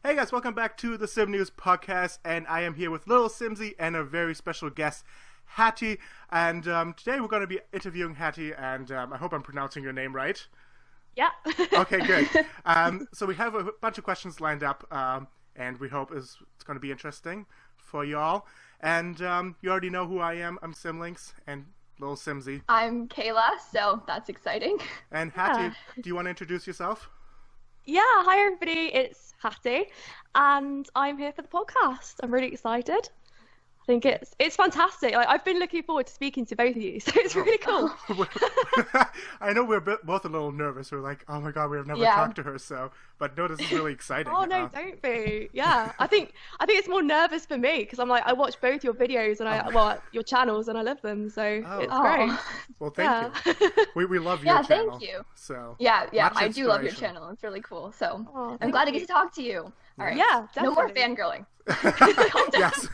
Hey guys, welcome back to the SimNews Podcast, and I am here with Lilsimsie and a very special guest, Hattie. And today we're going to be interviewing Hattie, and I hope I'm pronouncing your name right. Yeah. Okay, good. So we have a bunch of questions lined up, and we hope it's going to be interesting for y'all. And you already know who I am. I'm SimLinks and Lilsimsie. I'm Kayla, so that's exciting. And Hattie, do you want to introduce yourself? Yeah, hi everybody, it's Hattie, and I'm here for the podcast. I'm really excited. I think it's fantastic. Like, I've been looking forward to speaking to both of you, so it's really cool. I know we're both a little nervous. We're like, oh my god, we've never talked to her, but no, this is really exciting. Oh no, don't be. Yeah, I think it's more nervous for me because I'm like, I watch both your videos and your channels, and I love them, so it's great. Well, thank you. We love your channel. Yeah, thank you. So yeah, I do love your channel. It's really cool. So I'm glad to get to talk to you. All right. Yeah, definitely. No more fangirling. Yes,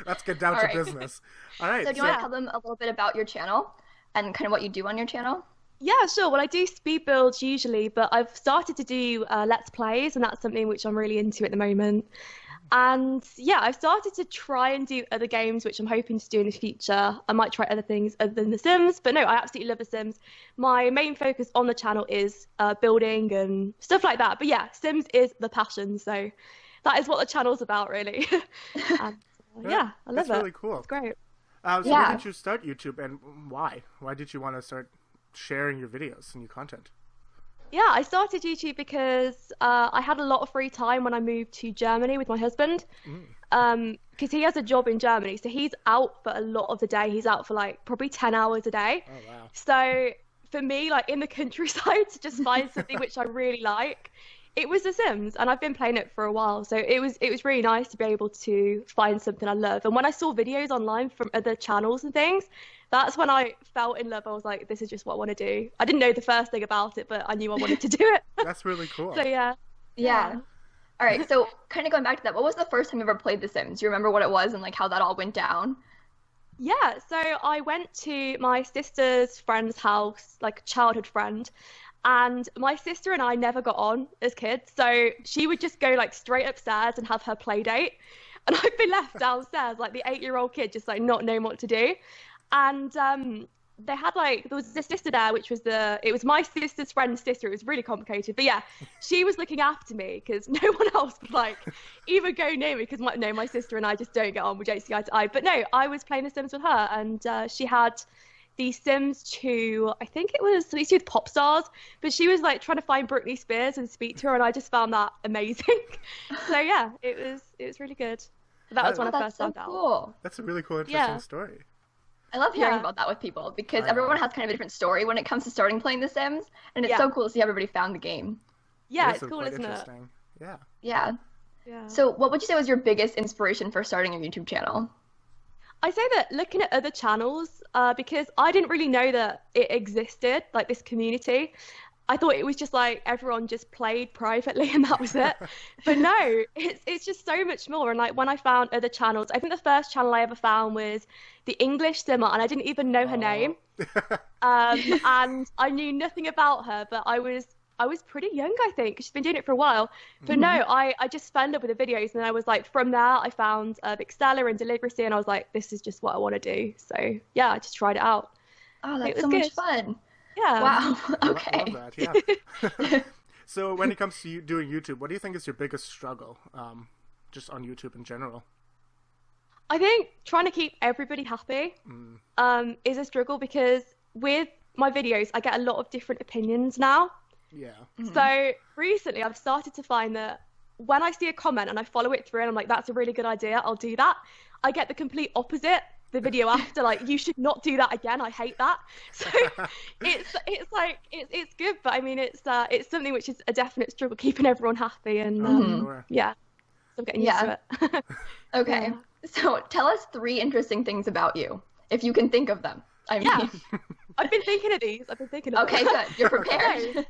let's get down to business. All right. So do you want to tell them a little bit about your channel and kind of what you do on your channel? Yeah, sure. Well, I do speed builds usually, but I've started to do Let's Plays, and that's something which I'm really into at the moment. And yeah, I've started to try and do other games, which I'm hoping to do in the future. I might try other things other than The Sims, but no, I absolutely love The Sims. My main focus on the channel is building and stuff like that. But yeah, Sims is the passion, so that is what the channel's about, really. And, yeah, I love it. That's really cool. It's great. So why did you start YouTube, and why? Why did you want to start sharing your videos and your content? Yeah, I started YouTube because I had a lot of free time when I moved to Germany with my husband. Because he has a job in Germany, so he's out for a lot of the day. He's out for like probably 10 hours a day. Oh, wow. So for me, like in the countryside, to just find something which I really like, it was The Sims, and I've been playing it for a while. So it was really nice to be able to find something I love. And when I saw videos online from other channels and things, that's when I fell in love. I was like, this is just what I want to do. I didn't know the first thing about it, but I knew I wanted to do it. That's really cool. So yeah. All right, so kind of going back to that, what was the first time you ever played The Sims? Do you remember what it was and like how that all went down? Yeah, so I went to my sister's friend's house, like a childhood friend, and my sister and I never got on as kids. So she would just go like straight upstairs and have her play date, and I'd be left downstairs like the 8-year-old kid, just like not knowing what to do. And they had there was this sister there, which was it was my sister's friend's sister. It was really complicated, but yeah, she was looking after me because no one else would like even go near me because my sister and I just don't get on. We don't see eye to eye. But no, I was playing The Sims with her, and she had the Sims 2, I think it was these two pop stars, but she was like trying to find Britney Spears and speak to her, and I just found that amazing. So yeah, it was really good. That was when I first started out. That's a really cool, interesting story. I love hearing about that with people because everyone has kind of a different story when it comes to starting playing The Sims, and it's so cool to see everybody found the game. Yeah, it's cool, isn't it? Yeah. So what would you say was your biggest inspiration for starting a YouTube channel? I say that looking at other channels, because I didn't really know that it existed, like this community. I thought it was just like everyone just played privately and that was it. But no, it's just so much more. And like when I found other channels, I think the first channel I ever found was the English Simmer, and I didn't even know her name. And I knew nothing about her, but I was pretty young, I think, 'cause she's been doing it for a while. But no, I just fell in love with the videos, and I was like, from there, I found Vixella and Delivery, and I was like, this is just what I want to do. So yeah, I just tried it out. Oh, that's so much fun. Yeah. Wow. Okay. I love that, yeah. So when it comes to you doing YouTube, what do you think is your biggest struggle, just on YouTube in general? I think trying to keep everybody happy is a struggle because with my videos, I get a lot of different opinions now. Yeah. So recently I've started to find that when I see a comment and I follow it through and I'm like, that's a really good idea, I'll do that, I get the complete opposite the video after, like, you should not do that again, I hate that. So it's like it's good, but I mean it's something which is a definite struggle, keeping everyone happy, and yeah, so I'm getting used to it. Okay, so tell us 3 interesting things about you, if you can think of them. I mean, I've been thinking of these. Okay, good. You're prepared.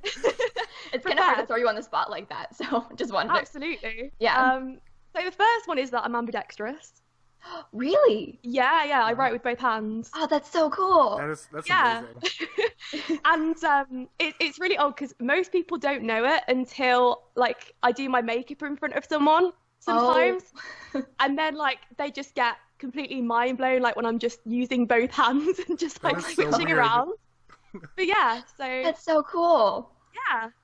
It's kind of hard to throw you on the spot like that, so just wondering. Absolutely. Yeah. So the first one is that I'm ambidextrous. Really? Yeah, I write with both hands. Oh, that's so cool. That's Yeah. amazing. And it's really odd because most people don't know it until like I do my makeup in front of someone sometimes, and then like they just get completely mind blown like when I'm just using both hands and just like That is so switching weird. around. But yeah, so That's so cool.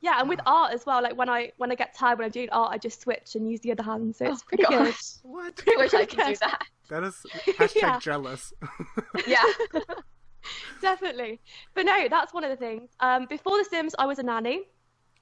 yeah, and with art as well. Like when I get tired when I'm doing art, I just switch and use the other hand. So it's Oh pretty good. gosh. What? I wish I could do Good. that. That is hashtag Yeah. jealous. Yeah. Definitely. But no, that's one of the things. Before The Sims, I was a nanny.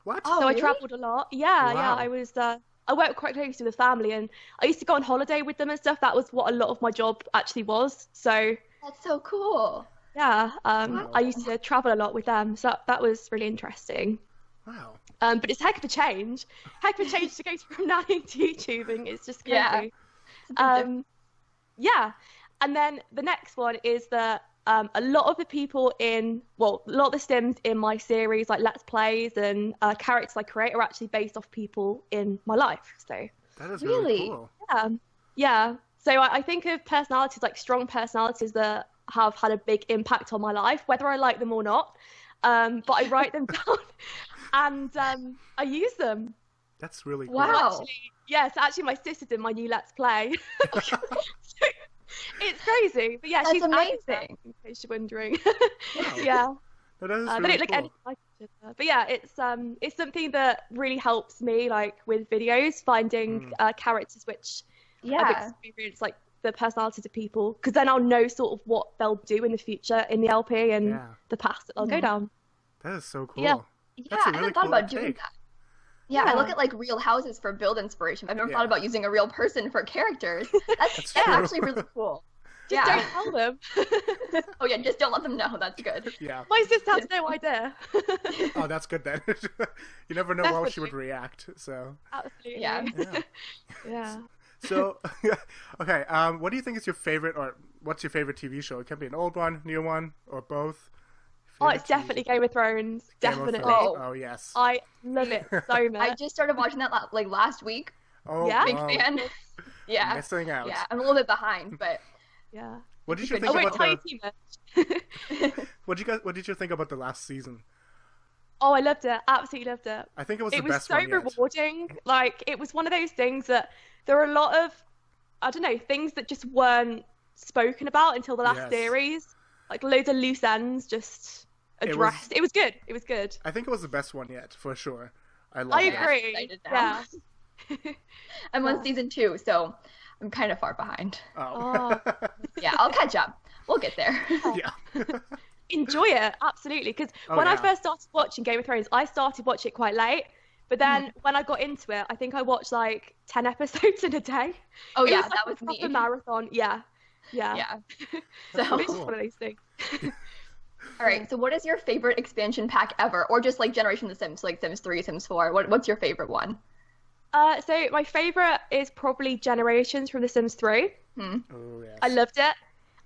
What? Oh, So I really? travelled a lot. Yeah, Wow. I was. I worked quite closely with the family, and I used to go on holiday with them and stuff. That was what a lot of my job actually was. So That's so cool. yeah, Wow. I used to travel a lot with them. So that was really interesting. Wow. But it's heck of a change. Heck of a change to go from nannying to YouTubing. It's just crazy. Yeah. It's a big difference. Yeah, and then the next one is that a lot of the people a lot of the Sims in my series, like Let's Plays and characters I create, are actually based off people in my life. So That is really Really? cool. yeah. So I think of personalities, like strong personalities that have had a big impact on my life, whether I like them or not. But I write them down and I use them. That's really cool. Wow. Actually my sister did my new Let's Play. So, it's crazy. But yeah, That's she's added that, amazing. in case you're wondering. Wow. Yeah. No, that is They really don't look cool. anything like each other. But yeah, it's something that really helps me, like with videos, finding characters which I've Yeah. experienced, like the personalities of people, because then I'll know sort of what they'll do in the future in the LP and Yeah. the path that they'll go down. That is so cool. Yeah. Yeah, That's a I really haven't thought cool about doing take. that. Yeah, I Yeah. look at like real houses for build inspiration. I've never Yeah. thought about using a real person for characters. That's true. actually really cool. Just Yeah. don't tell them. Oh yeah, just don't let them know. That's good. Yeah. My sister has no idea. Oh, that's good then. You never know how she would Definitely. react. So, Absolutely. Yeah. yeah. Yeah. So, okay. What do you think is your favorite, or what's your favorite TV show? It can be an old one, new one, or both. Oh, it's Favorite TV definitely Game of Thrones. Game of Definitely. Thrones. Oh, yes. I love it so much. I just started watching that like last week. Oh, Yeah? Big wow. fan. Yeah. Missing out. Yeah, I'm a little bit behind, but Yeah. What did you I think I won't about tell you the? too much. What did you think about the last season? Oh, I loved it. Absolutely loved it. I think it was It the was best so one yet. rewarding. Like, it was one of those things that there are a lot of, I don't know, things that just weren't spoken about until the last Yes. series. Like, loads of loose ends just addressed. It was good. It was good. I think it was the best one yet, for sure. I love I it. agree. excited Yeah. now. I'm on season 2, so I'm kind of far behind. Oh. Yeah, I'll catch up. We'll get there. Yeah. Enjoy it, absolutely. Because Oh, when I yeah. first started watching Game of Thrones, I started watching it quite late. But then when I got into it, I think I watched like 10 episodes in a day. Oh It yeah, was like that a was proper me. marathon. Yeah. Yeah. That's So, so It's cool. just one of those things. all right. So, what is your favorite expansion pack ever, or just like Generation of the Sims, like Sims 3, Sims 4? What's your favorite one? So my favorite is probably Generations from The Sims 3. Oh, yes. I loved it.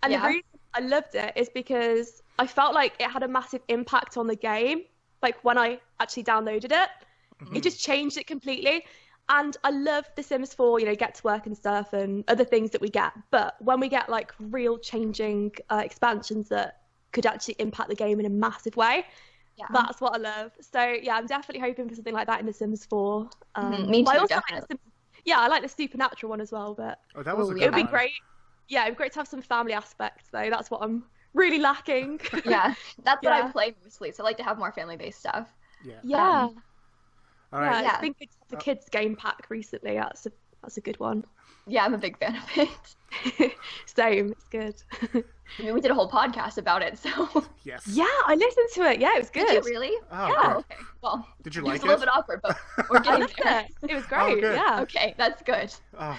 And Yeah. the reason I loved it is because I felt like it had a massive impact on the game. Like when I actually downloaded it, it just changed it completely. And I love The Sims 4, get to work and stuff and other things that we get. But when we get like real changing expansions that could actually impact the game in a massive way, Yeah. that's what I love. So yeah, I'm definitely hoping for something like that in The Sims 4. Me but I too, also like definitely. I like the Supernatural one as well, but Oh, that was a Oh, good it would be one. great. Yeah, it'd be great to have some family aspects though. That's what I'm really lacking. Yeah, that's what I Yeah. play mostly. So I like to have more family-based stuff. Yeah. Yeah. All right. Yeah, I think it's the kids game pack recently. That's a good one. Yeah, I'm a big fan of it. Same, it's good. I mean, we did a whole podcast about it, so. Yes. Yeah, I listened to it. Yeah, it was good. Did you really? Oh, Yeah. good. Okay. Well, Did you it like was a little it? bit awkward, but we're I getting loved there. it. It was great. good. Yeah. Okay, that's good. Oh.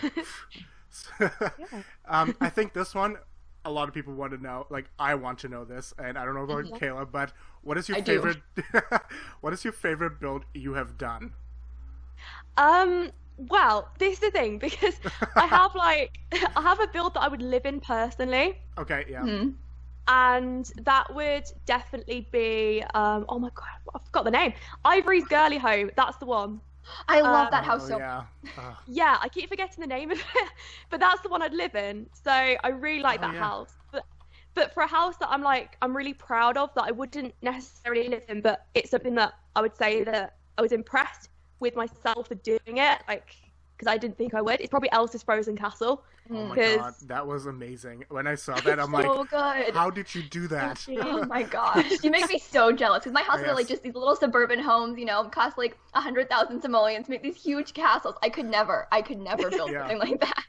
I think this one, a lot of people want to know. Like, I want to know this, and I don't know about Kayla, but what is your I do. favorite? What is your favorite build you have done? Well, this is the thing because I have a build that I would live in personally. Okay. Yeah. Hmm. And that would definitely be oh my god, I forgot the name. Ivory's Girly Home. That's the one. I love that house so yeah. Yeah, I keep forgetting the name of it, but that's the one I'd live in. So I really like that house. But for a house that I'm really proud of, that I wouldn't necessarily live in, but it's something that I would say that I was impressed with myself for doing it, like, because I didn't think I would. It's probably Elsa's Frozen Castle. Oh my god, that was amazing. When I saw that, I'm like, good. How did you do that? Oh my gosh, you make me so jealous, because my house is like just these little suburban homes, cost like 100,000 simoleons, make these huge castles. I could never build something like that.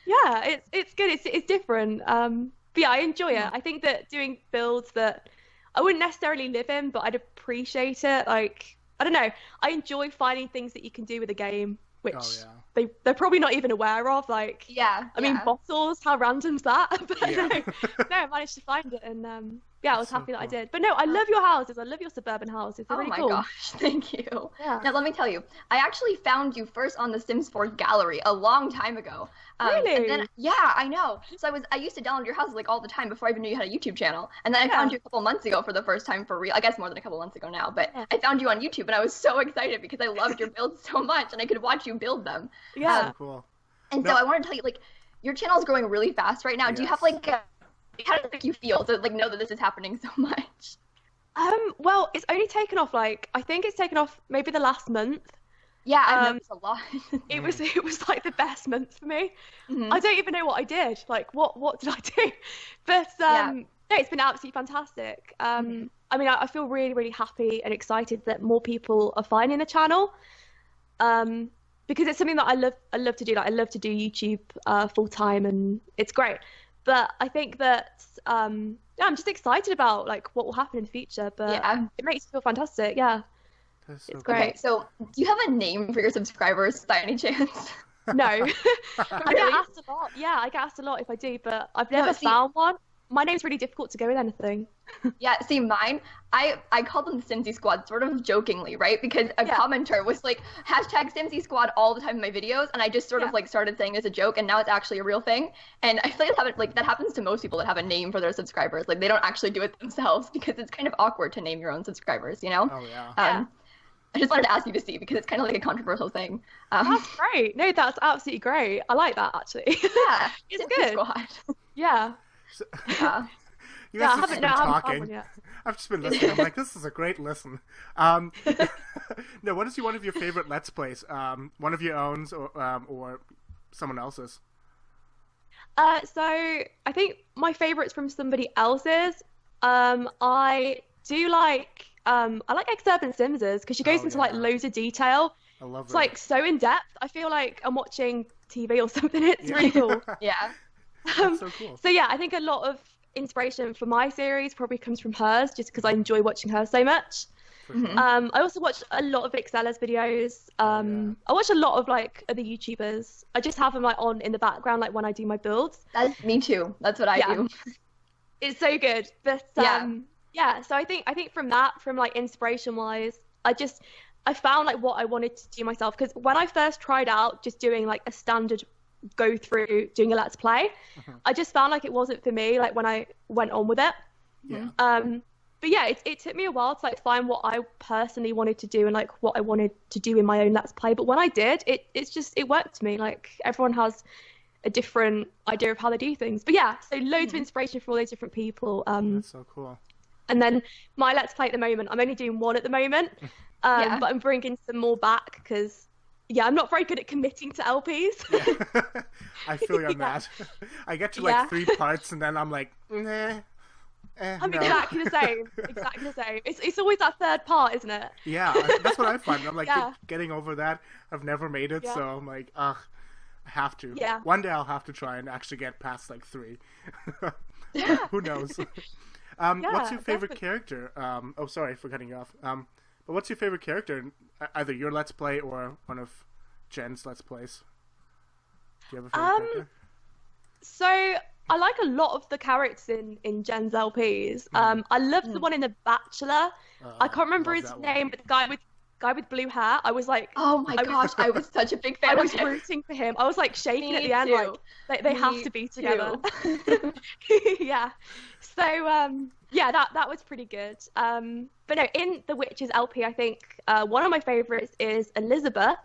Yeah, it's good. It's different. But yeah, I enjoy it. I think that doing builds that I wouldn't necessarily live in, but I'd appreciate it. Like, I don't know. I enjoy finding things that you can do with a game, which they're probably not even aware of. Like, I mean, bottles, how random's that? But no, I managed to find it, and I was happy that I did. But no, I love your houses. I love your suburban houses. They're really cool. Oh my gosh, thank you. Yeah. Now let me tell you, I actually found you first on the Sims 4 gallery a long time ago. Really? And then, yeah, I know. So I used to download your houses like all the time before I even knew you had a YouTube channel. And then I found you a couple months ago for the first time for real. I guess more than a couple months ago now. But I found you on YouTube, and I was so excited because I loved your builds so much, and I could watch you build them. Yeah. So cool. And so I wanted to tell you, like, your channel is growing really fast right now. Do you have like how does it make you feel to like know that this is happening so much? Well, it's only taken off I think it's taken off maybe the last month. Yeah, I've noticed a lot. it was like the best month for me. I don't even know what I did. Like, what did I do? But no, it's been absolutely fantastic. I mean, I feel really, really happy and excited that more people are finding the channel. Because it's something that I love to do. Like, I love to do YouTube full time, and it's great. But I think that I'm just excited about like what will happen in the future. But it makes me feel fantastic. Yeah. So it's great. Okay, so do you have a name for your subscribers by any chance? No. I get asked a lot. Yeah, I get asked a lot if I do, but I've never found one. My name's really difficult to go with anything. Yeah, see, mine, I called them the Simsie Squad sort of jokingly, right? Because a commenter was like, #Simsie Squad all the time in my videos, and I just sort of like started saying it as a joke, and now it's actually a real thing. And I feel like that happens to most people that have a name for their subscribers. Like, they don't actually do it themselves because it's kind of awkward to name your own subscribers, you know? Oh, yeah. I just wanted to ask you to see because it's kind of like a controversial thing. That's great. No, that's absolutely great. I like that, actually. Yeah, it's good. Squad. Yeah. So, you guys have just been talking. I've just been listening. I'm like, this is a great listen. No, what is one of your favorite Let's Plays? One of your own or someone else's? So I think my favorite's from somebody else's. I do like I like Exurban Simses because she goes into like loads of detail. I love it. It's like so in depth. I feel like I'm watching TV or something. It's really cool. Yeah. That's so cool. So yeah, I think a lot of inspiration for my series probably comes from hers, just because I enjoy watching her so much. I also watch a lot of Vixella's videos. I watch a lot of like other YouTubers. I just have them like on in the background, like when I do my builds. That's me too. That's what I do. It's so good. But so I think from like inspiration wise, I found like what I wanted to do myself, because when I first tried out just doing like a standard go through doing a Let's Play, I just found like it wasn't for me, like when I went on with it. But yeah, it took me a while to like find what I personally wanted to do and like what I wanted to do in my own Let's Play. But when I did, it worked for me. Like, everyone has a different idea of how they do things. But yeah, so loads of inspiration from all those different people. That's so cool. And then my Let's Play at the moment, I'm only doing one at the moment, but I'm bringing some more back because, I'm not very good at committing to LPs. I feel you on that. I get to like 3 parts and then I'm like, nah. I'm exactly the same. Exactly the same. It's always that third part, isn't it? Yeah, that's what I find. I'm like getting over that. I've never made it, so I'm like, ugh, I have to. Yeah. One day I'll have to try and actually get past like 3. Who knows? What's your favorite character? Oh, sorry for cutting you off. But what's your favorite character in either your Let's Play or one of Jen's Let's Plays? Do you have a favorite character? So I like a lot of the characters in Jen's LPs. I love the one in The Bachelor. I can't remember his name, but the guy with guy with blue hair. I was like, oh my gosh, I was such a big fan I of was him. rooting for him. I was like shaking Me at the end, too. like they have Me to be too. together. Yeah. So yeah, that was pretty good. But no, in the Witches LP, I think one of my favorites is Elizabeth,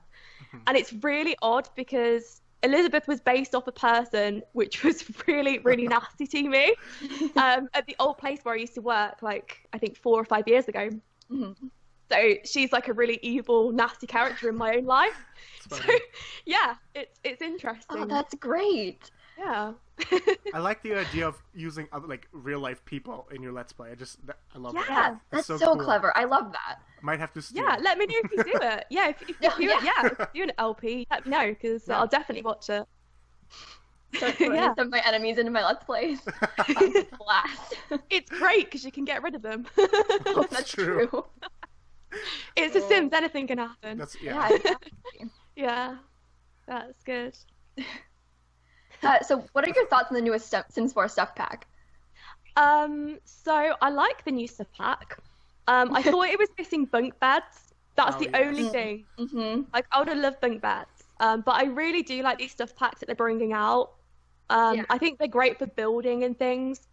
and it's really odd because Elizabeth was based off a person which was really, really nasty to me at the old place where I used to work, like I think 4 or 5 years ago. Mm-hmm. So she's like a really evil, nasty character in my own life. So yeah, it's interesting. Oh, that's great. Yeah. I like the idea of using like real life people in your Let's Play. I love that. Yeah, that's so cool. clever. I love that. Might have to steal. Yeah, let me know if you do it. Yeah, if you do it, if you do an LP, let me know because I'll definitely watch it. Start putting some of my enemies into my Let's Plays. Blast. It's great because you can get rid of them. That's true. It's a Sims, anything can happen. Yeah, exactly. Yeah, that's good. So what are your thoughts on the newest Sims 4 stuff pack? So I like the new stuff pack. I thought it was missing bunk beds. That's the only thing. Mm-hmm. Like, I would have loved bunk beds. But I really do like these stuff packs that they're bringing out. I think they're great for building and things.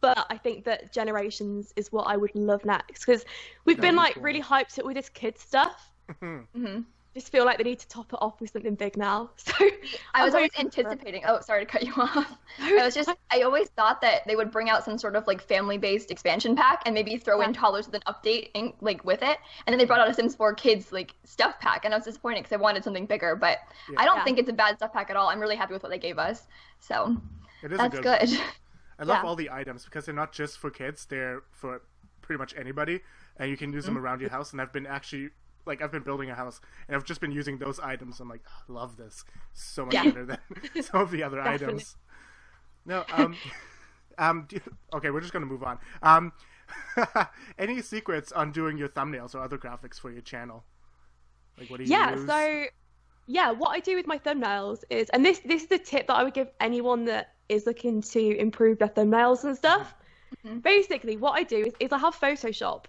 But I think that Generations is what I would love next. Because we've been, like, really hyped up with this kid stuff. Mm-hmm. Just feel like they need to top it off with something big now. So I was always anticipating. Oh, sorry to cut you off. I always thought that they would bring out some sort of like family-based expansion pack and maybe throw in toddlers with an update like with it. And then they brought out a Sims 4 Kids like stuff pack, and I was disappointed because I wanted something bigger. But I don't think it's a bad stuff pack at all. I'm really happy with what they gave us. So that's good. I love all the items because they're not just for kids; they're for pretty much anybody, and you can use them around your house. And I've been building a house, and I've just been using those items. I'm like, I love this so much better than some of the other items. No, okay, we're just gonna move on. Any secrets on doing your thumbnails or other graphics for your channel? Like, what do you use? So what I do with my thumbnails is, and this is the tip that I would give anyone that is looking to improve their thumbnails and stuff. Mm-hmm. Basically, what I do is I have Photoshop.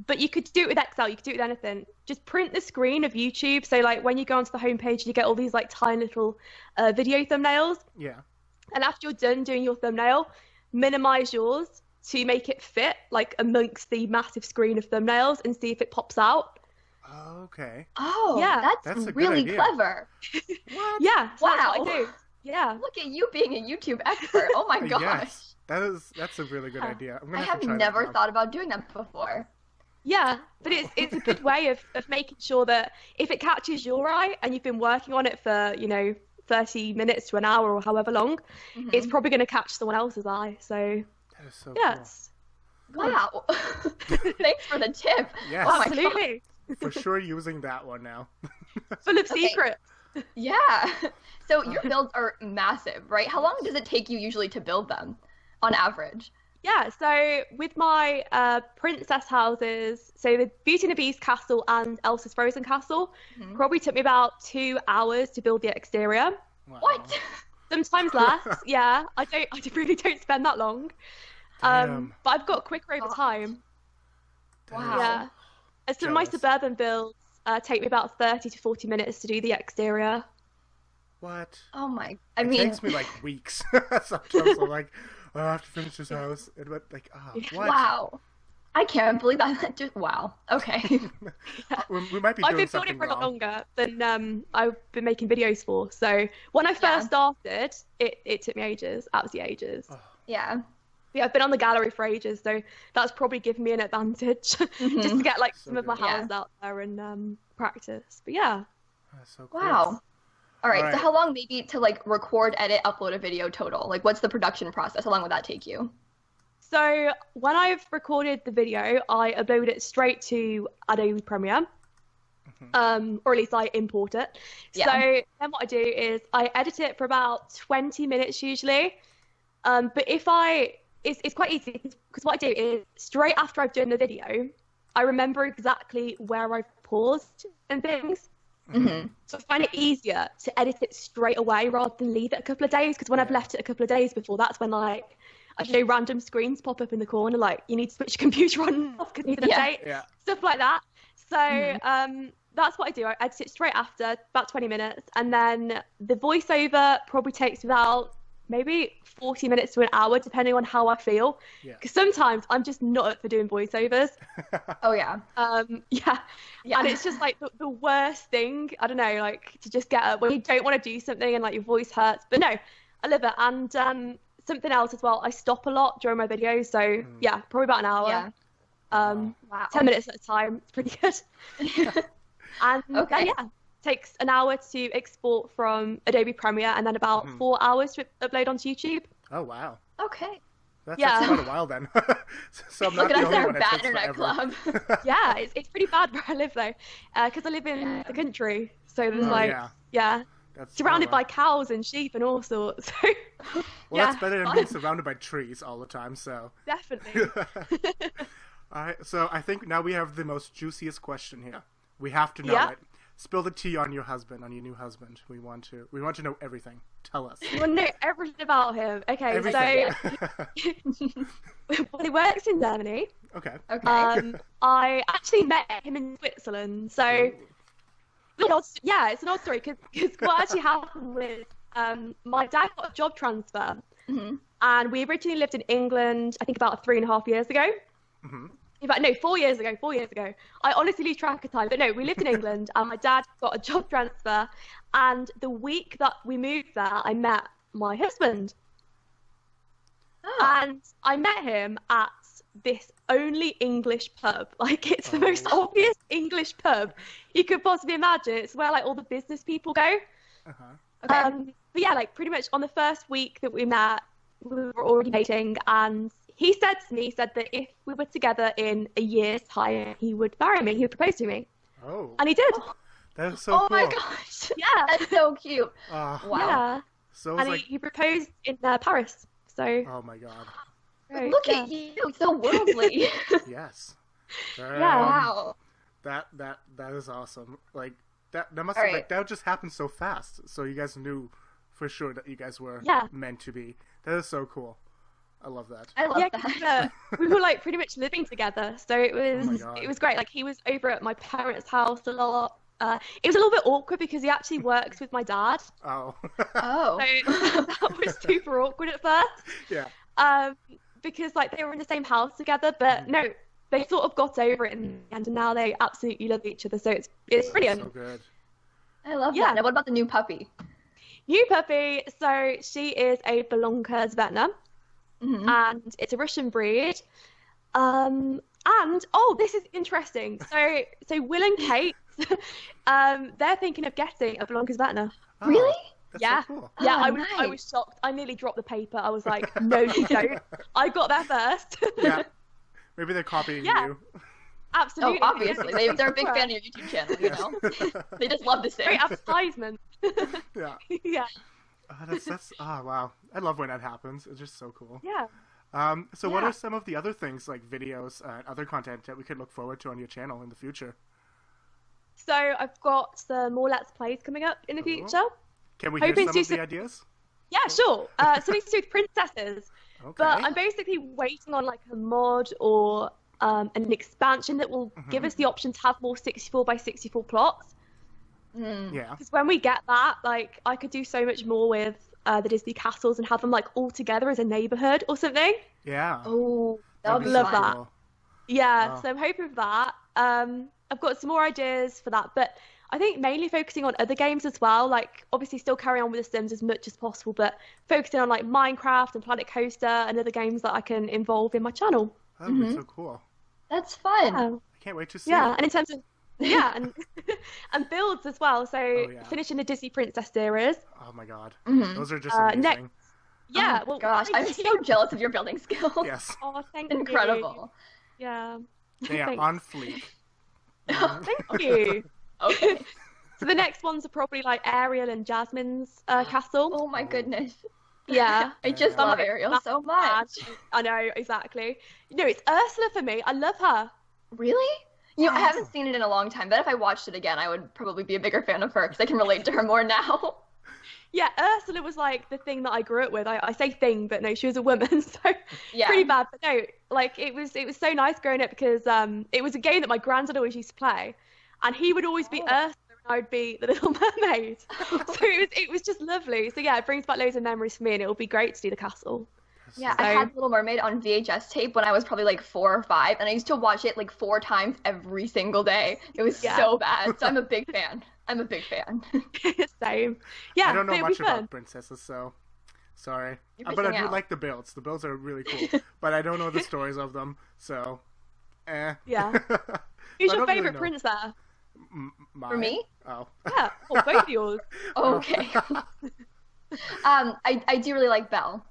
But you could do it with Excel, you could do it with anything. Just print the screen of YouTube. So like when you go onto the homepage, you get all these like tiny little video thumbnails. Yeah. And after you're done doing your thumbnail, minimize yours to make it fit like amongst the massive screen of thumbnails and see if it pops out. Okay. Oh, yeah, that's really clever. What? Yeah, so that's what I do. Yeah. Look at you being a YouTube expert. Oh my gosh. Yes. That's a really good idea. I have never thought about doing that before. Yeah, but it's a good way of making sure that if it catches your eye and you've been working on it for, 30 minutes to an hour or however long, it's probably going to catch someone else's eye. So, that is so cool. Wow. Thanks for the tip. Yes. Oh, absolutely. For sure using that one now. Full of secrets. Yeah. So your builds are massive, right? How long does it take you usually to build them on average? Yeah, so with my princess houses, so the Beauty and the Beast castle and Elsa's Frozen castle, probably took me about 2 hours to build the exterior. Wow. What? Sometimes less. Yeah, I really don't spend that long. But I've got quicker over time. Wow. Yeah. And some of my suburban builds take me about 30 to 40 minutes to do the exterior. What? Oh my! It takes me like weeks. Sometimes I'm like, I have to finish this house. It went like, what? Wow. I can't believe that. Just wow. Okay. We might be doing something wrong. I've been building for a lot longer than I've been making videos for. So when I first started, it took me ages, absolutely ages. Oh. Yeah. Yeah, I've been on the gallery for ages, so that's probably given me an advantage just to get like some of my houses out there and practice. But yeah. That's so cool. Wow. All right. So how long maybe to like record, edit, upload a video total? Like what's the production process? How long would that take you? So when I've recorded the video, I upload it straight to Adobe Premiere, or at least I import it. Yeah. So then what I do is I edit it for about 20 minutes usually. But it's quite easy because what I do is straight after I've done the video, I remember exactly where I've paused and things. So I find it easier to edit it straight away rather than leave it a couple of days, because when I've left it a couple of days before, that's when like, I don't know, random screens pop up in the corner like you need to switch your computer on and off because you need an update, stuff like that. So that's what I do. I edit it straight after, about 20 minutes, and then the voiceover probably takes about maybe 40 minutes to an hour, depending on how I feel. Because sometimes I'm just not up for doing voiceovers. Oh yeah. Yeah. And it's just like the worst thing. I don't know, like to just get up when you don't want to do something and like your voice hurts. But no, I love it. And something else as well. I stop a lot during my videos, so yeah, probably about an hour. Yeah. Wow. 10 minutes at a time. It's pretty good. And then, yeah, takes an hour to export from Adobe Premiere and then about 4 hours to upload onto YouTube. Oh, wow. Okay. That's quite a while then. So I'm not Look the at us only at our one it bad takes internet forever. club. Yeah, it's pretty bad where I live though, because I live in the country. So there's that's surrounded by cows and sheep and all sorts. So, well, that's better than being surrounded by trees all the time. So definitely. All right, so I think now we have the most juiciest question here. We have to know it. Spill the tea on your husband, on your new husband. We want to know everything. Tell us. You want to know everything about him. Okay, everything. So well, he works in Germany. Okay. I actually met him in Switzerland. So it's an odd story because what actually happened was my dad got a job transfer, and we originally lived in England. I think about 3.5 years ago. In fact, no, 4 years ago. 4 years ago. I honestly lose track of time. But no, we lived in England, and my dad got a job transfer. And the week that we moved there, I met my husband. And I met him at this only English pub. Like, it's the most obvious English pub you could possibly imagine. It's where, like, all the business people go. But yeah, like, pretty much on the first week that we met, we were already dating, and he said that if we were together in a year's time, he would marry me. He would propose to me. Oh. And he did. That is so cool. Oh my gosh. Yeah. That's so cute. Wow. Yeah. So and he proposed in Paris. So. Oh my God. Look at you, so worldly. Yes. Wow. That is awesome. Like that must have, like, that just happened so fast. So you guys knew for sure that you guys were meant to be. That is so cool. I love that. I love that. We were like pretty much living together, so it was great. Like he was over at my parents' house a lot. It was a little bit awkward because he actually works with my dad. Oh. Oh. So that was super awkward at first. Yeah. Because like they were in the same house together, but no, they sort of got over it in the end, and now they absolutely love each other. So it's brilliant. So good. I love that. Now, what about the new puppy? New puppy. So she is a Belonka Zvetna. And it's a Russian breed. And this is interesting. So Will and Kate, they're thinking of getting a Belonka Zvetna. Oh, really? That's so cool. Yeah, Oh, I was shocked. I nearly dropped the paper. I was like, no, you don't. I got there first. Yeah. Maybe they're copying you. Absolutely. Oh, obviously. They're a big fan of your YouTube channel, you know? They just love to sing. Great advertisement. Yeah. Yeah. That's wow. I love when that happens. It's just so cool. Yeah. So what are some of the other things, like videos and other content that we could look forward to on your channel in the future? So I've got some more Let's Plays coming up in the future. Can we hear some of the ideas? Yeah, sure. Something to do with princesses. Okay. But I'm basically waiting on like a mod or an expansion that will give us the option to have more 64x64 plots. Yeah. Because when we get that, like, I could do so much more with the Disney castles and have them like all together as a neighborhood or something. Yeah. Oh, I would love that. Cool. Yeah. Oh. So I'm hoping for that. I've got some more ideas for that, but I think mainly focusing on other games as well. Like, obviously, still carry on with The Sims as much as possible, but focusing on like Minecraft and Planet Coaster and other games that I can involve in my channel. That would be so cool. That's fun. Yeah. I can't wait to see. Yeah, and in terms of and builds as well. So finishing the Disney Princess series. Oh my God, those are just amazing. Yeah. Oh, well, gosh, I'm so jealous of your building skills. Yes. Oh, thank Incredible. you. Yeah. They are on fleek. Thank you. Okay. So the next ones are probably like Ariel and Jasmine's castle. Oh my goodness. Yeah. I just love Ariel so much. I know, exactly. You know, it's Ursula for me. I love her. Really? You know, I haven't seen it in a long time, but if I watched it again, I would probably be a bigger fan of her because I can relate to her more now. Yeah, Ursula was like the thing that I grew up with. I say thing, but no, she was a woman, so Yeah. pretty bad. But no, like it was so nice growing up because it was a game that my granddad always used to play, and he would always be Ursula and I would be the Little Mermaid. So it was just lovely. So yeah, it brings back loads of memories for me, and it will be great to do the castle. Yeah, I had Little Mermaid on VHS tape when I was probably like 4 or 5, and I used to watch it like 4 times every single day. It was so bad. So I'm a big fan. Same. Yeah, I don't know it'll much be fun. about princesses, so sorry. You're But I missing do out. like the builds. The builds are really cool. But I don't know the stories of them, so Yeah. But Who's I your don't really favourite know. prince there? For me? Oh. Yeah, well, both of yours. Okay. I do really like Belle.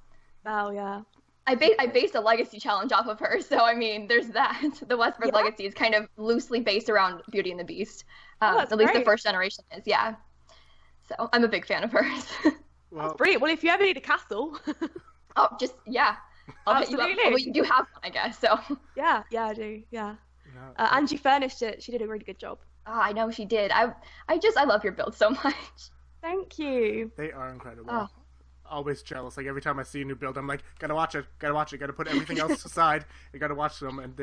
Oh, yeah. I based a legacy challenge off of her, so I mean, there's that. The Westford Legacy is kind of loosely based around Beauty and the Beast. that's at least the great. first generation is, yeah. So I'm a big fan of hers. Well, Brilliant. Well, if you ever need a castle. Oh, just, yeah. I'll hit you up. Absolutely. Well, you do have one, I guess, so. Yeah, I do. Yeah. yeah. Angie furnished it. She did a really good job. Oh, I know she did. I love your build so much. Thank you. They are incredible. Oh. Always jealous. Like every time I see a new build, I'm like, gotta watch it, gotta put everything else aside. I gotta watch them, and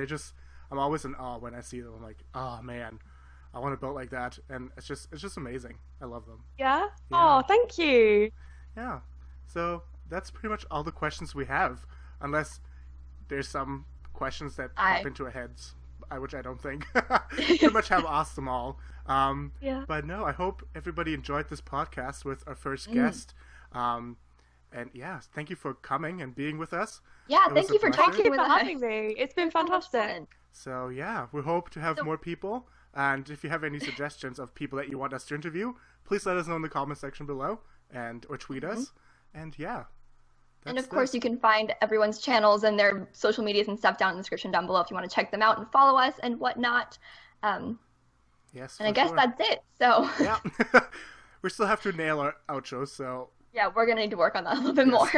I'm always in awe when I see them. I'm like, oh man, I want to build like that, and it's just amazing. I love them. Yeah? Yeah. Oh, thank you. Yeah. So that's pretty much all the questions we have, unless there's some questions that pop into our heads, which I don't think. Pretty much have asked them all. Yeah. But no, I hope everybody enjoyed this podcast with our first guest. And yeah, thank you for coming and being with us. Yeah, It thank was a you for pleasure. talking Thank you with for us. having me. It's been So much fantastic. fun. So yeah, we hope to have more people. And if you have any suggestions of people that you want us to interview, please let us know in the comment section below or tweet us. And yeah. And of course, you can find everyone's channels and their social medias and stuff down in the description down below if you want to check them out and follow us and whatnot. Yes. And I guess that's it. So Yeah. We still have to nail our outro, so. yeah, we're going to need to work on that a little bit more.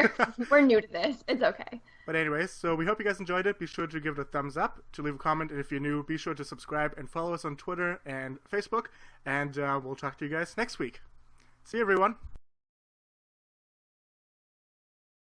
We're new to this. It's okay. But anyways, so we hope you guys enjoyed it. Be sure to give it a thumbs up, to leave a comment, and if you're new, be sure to subscribe and follow us on Twitter and Facebook. And we'll talk to you guys next week. See you, everyone.